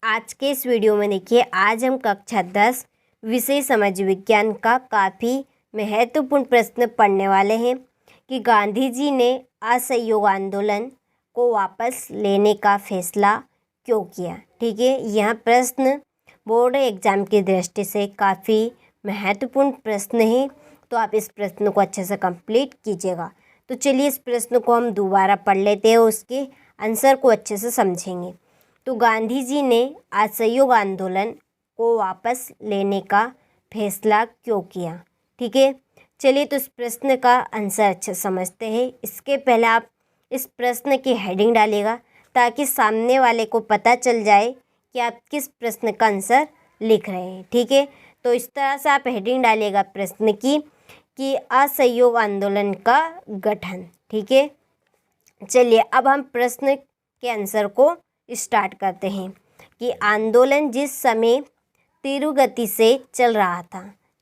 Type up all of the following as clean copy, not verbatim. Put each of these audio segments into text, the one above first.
आज के इस वीडियो में देखिए, आज हम कक्षा 10 विषय समाज विज्ञान का काफ़ी महत्वपूर्ण प्रश्न पढ़ने वाले हैं कि गांधी जी ने असहयोग आंदोलन को वापस लेने का फैसला क्यों किया। ठीक है, यह प्रश्न बोर्ड एग्जाम की दृष्टि से काफ़ी महत्वपूर्ण प्रश्न है, तो आप इस प्रश्न को अच्छे से कंप्लीट कीजिएगा। तो चलिए इस प्रश्न को हम दोबारा पढ़ लेते हैं और उसके आंसर को अच्छे से समझेंगे। तो गांधी जी ने असहयोग आंदोलन को वापस लेने का फैसला क्यों किया। ठीक है, चलिए तो इस प्रश्न का आंसर अच्छे समझते हैं। इसके पहले आप इस प्रश्न की हेडिंग डालिएगा ताकि सामने वाले को पता चल जाए कि आप किस प्रश्न का आंसर लिख रहे हैं। ठीक है, तो इस तरह से आप हेडिंग डालिएगा प्रश्न की कि असहयोग आंदोलन का गठन। ठीक है, चलिए अब हम प्रश्न के आंसर को स्टार्ट करते हैं कि आंदोलन जिस समय तीव्र गति से चल रहा था।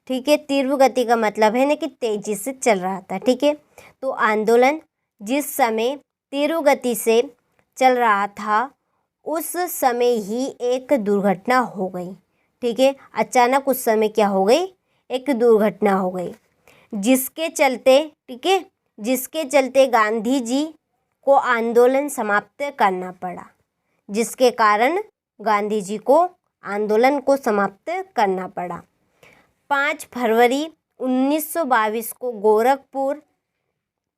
ठीक है, तीव्र गति का मतलब है ना कि तेजी से चल रहा था। ठीक है, तो आंदोलन जिस समय तीव्र गति से चल रहा था उस समय ही एक दुर्घटना हो गई। ठीक है, अचानक उस समय क्या हो गई, एक दुर्घटना हो गई जिसके चलते, ठीक है, जिसके चलते गांधी जी को आंदोलन समाप्त करना पड़ा, जिसके कारण गांधी जी को आंदोलन को समाप्त करना पड़ा। 5 फरवरी 1922 को गोरखपुर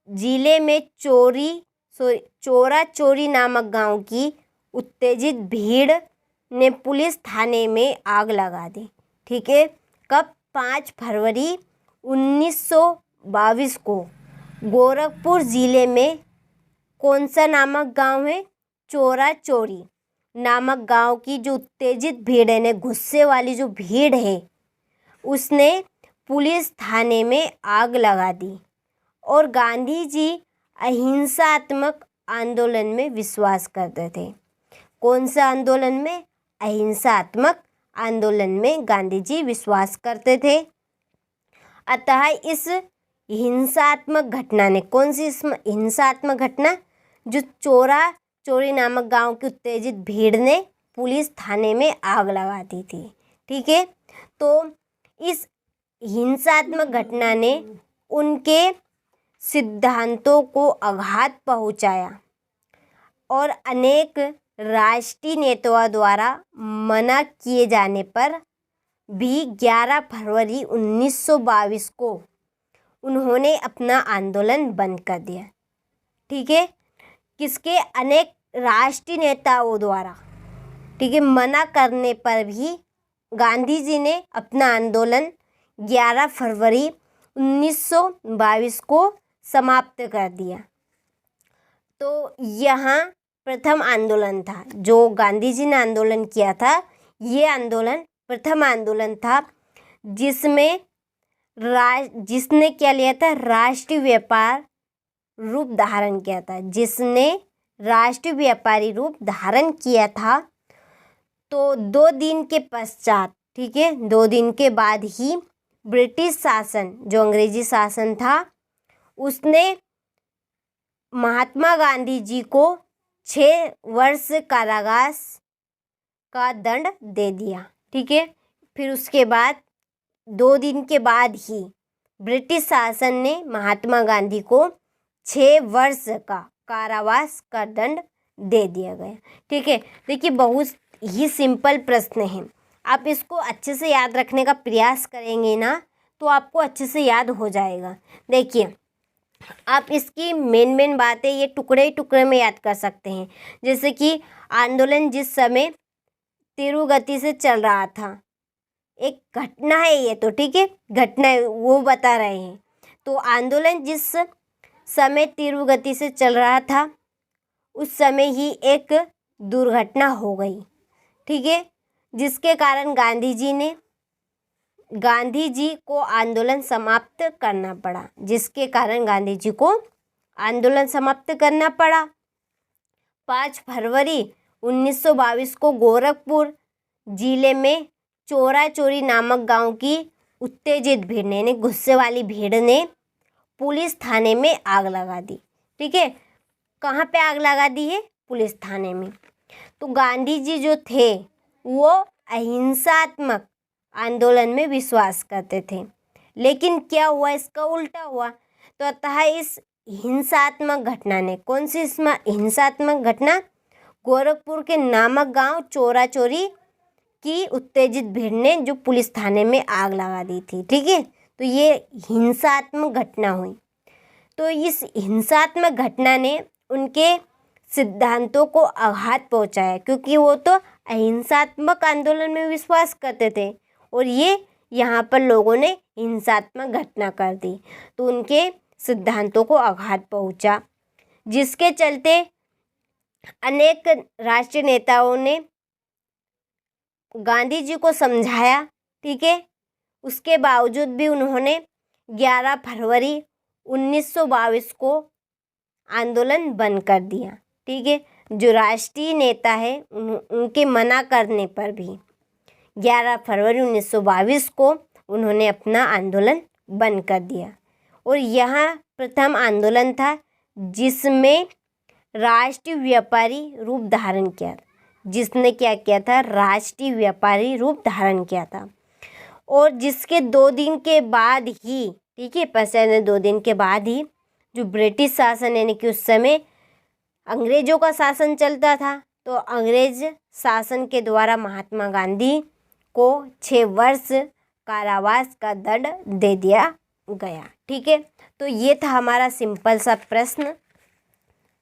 जिले में चोरा चोरी नामक गांव की उत्तेजित भीड़ ने पुलिस थाने में आग लगा दी। ठीक है, कब? 5 फरवरी 1922 को गोरखपुर जिले में कौन सा नामक गांव है? चोरा चोरी नामक गांव की जो उत्तेजित भीड़ है, ने गुस्से वाली जो भीड़ है, उसने पुलिस थाने में आग लगा दी। और गांधी जी अहिंसात्मक आंदोलन में विश्वास करते थे। कौन सा आंदोलन में? अहिंसात्मक आंदोलन में गांधी जी विश्वास करते थे। अतः इस हिंसात्मक घटना ने, कौन सी हिंसात्मक घटना? जो चोरा चोरी नामक गांव की उत्तेजित भीड़ ने पुलिस थाने में आग लगा दी थी। ठीक है, तो इस हिंसात्मक घटना ने उनके सिद्धांतों को आघात पहुंचाया और अनेक राष्ट्रीय नेताओं द्वारा मना किए जाने पर भी 11 फरवरी 1922 को उन्होंने अपना आंदोलन बंद कर दिया। ठीक है, किसके? अनेक राष्ट्रीय नेताओं द्वारा, ठीक है, मना करने पर भी गांधी जी ने अपना आंदोलन 11 फरवरी 1922 को समाप्त कर दिया। तो यहाँ प्रथम आंदोलन था जो गांधी जी ने आंदोलन किया था। ये आंदोलन प्रथम आंदोलन था जिसमें जिसने क्या लिया था? राष्ट्रीय व्यापार रूप धारण किया था, जिसने राष्ट्रीय व्यापारी रूप धारण किया था। तो 2 दिन के पश्चात, ठीक है, 2 दिन के बाद ही ब्रिटिश शासन, जो अंग्रेजी शासन था, उसने महात्मा गांधी जी को 6 वर्ष कारावास का दंड दे दिया। ठीक है, फिर उसके बाद 2 दिन के बाद ही ब्रिटिश शासन ने महात्मा गांधी को 6 वर्ष का कारावास का दंड दे दिया गया। ठीक है, देखिए बहुत ही सिंपल प्रश्न है। आप इसको अच्छे से याद रखने का प्रयास करेंगे ना तो आपको अच्छे से याद हो जाएगा। देखिए आप इसकी मेन बातें ये टुकड़े टुकड़े में याद कर सकते हैं। जैसे कि आंदोलन जिस समय तीव्र गति से चल रहा था, एक घटना है ये, तो ठीक है, घटना है वो बता रहे हैं। तो आंदोलन जिस समय तीव्र गति से चल रहा था उस समय ही एक दुर्घटना हो गई। ठीक है, जिसके कारण गांधी जी को आंदोलन समाप्त करना पड़ा, जिसके कारण गांधी जी को आंदोलन समाप्त करना पड़ा। 5 फरवरी 1922 को गोरखपुर जिले में चोरा चोरी नामक गांव की उत्तेजित भीड़ ने, यानी गुस्से वाली भीड़ ने पुलिस थाने में आग लगा दी। ठीक है, कहाँ पे आग लगा दी है? पुलिस थाने में। तो गांधी जी जो थे वो अहिंसात्मक आंदोलन में विश्वास करते थे। लेकिन क्या हुआ, इसका उल्टा हुआ। तो अतः इस हिंसात्मक घटना ने, कौन सी इसमें हिंसात्मक घटना, गोरखपुर के नामक गांव चोरा चोरी की उत्तेजित भीड़ ने जो पुलिस थाने में आग लगा दी थी। ठीक है, तो ये हिंसात्मक घटना हुई। तो इस हिंसात्मक घटना ने उनके सिद्धांतों को आघात पहुंचाया, क्योंकि वो तो अहिंसात्मक आंदोलन में विश्वास करते थे और ये यहाँ पर लोगों ने हिंसात्मक घटना कर दी, तो उनके सिद्धांतों को आघात पहुंचा, जिसके चलते अनेक राष्ट्रीय नेताओं ने गांधी जी को समझाया। ठीक है, उसके बावजूद भी उन्होंने 11 फरवरी 1922 को आंदोलन बंद कर दिया। ठीक है, जो राष्ट्रीय नेता है उनके मना करने पर भी 11 फरवरी 1922 को उन्होंने अपना आंदोलन बंद कर दिया। और यह प्रथम आंदोलन था जिसमें राष्ट्रीय व्यापारी रूप धारण किया, जिसने क्या किया था, राष्ट्रीय व्यापारी रूप धारण किया था। और जिसके 2 दिन के बाद ही, ठीक है, पहले 2 दिन के बाद ही जो ब्रिटिश शासन, यानी कि उस समय अंग्रेजों का शासन चलता था, तो अंग्रेज शासन के द्वारा महात्मा गांधी को 6 वर्ष कारावास का दंड दे दिया गया। ठीक है, तो ये था हमारा सिंपल सा प्रश्न।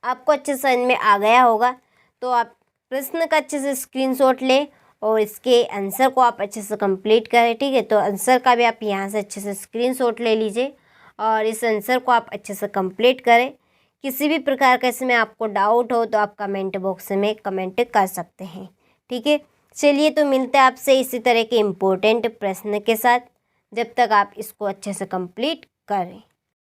आपको अच्छे से समझ में आ गया होगा, तो आप प्रश्न का अच्छे से स्क्रीनशॉट लें और इसके आंसर को आप अच्छे से कंप्लीट करें। ठीक है, तो आंसर का भी आप यहाँ से अच्छे से स्क्रीनशॉट ले लीजिए और इस आंसर को आप अच्छे से कंप्लीट करें। किसी भी प्रकार का इसमें आपको डाउट हो तो आप कमेंट बॉक्स में कमेंट कर सकते हैं। ठीक है, चलिए तो मिलते हैं आपसे इसी तरह के इम्पोर्टेंट प्रश्न के साथ, जब तक आप इसको अच्छे से कंप्लीट करें।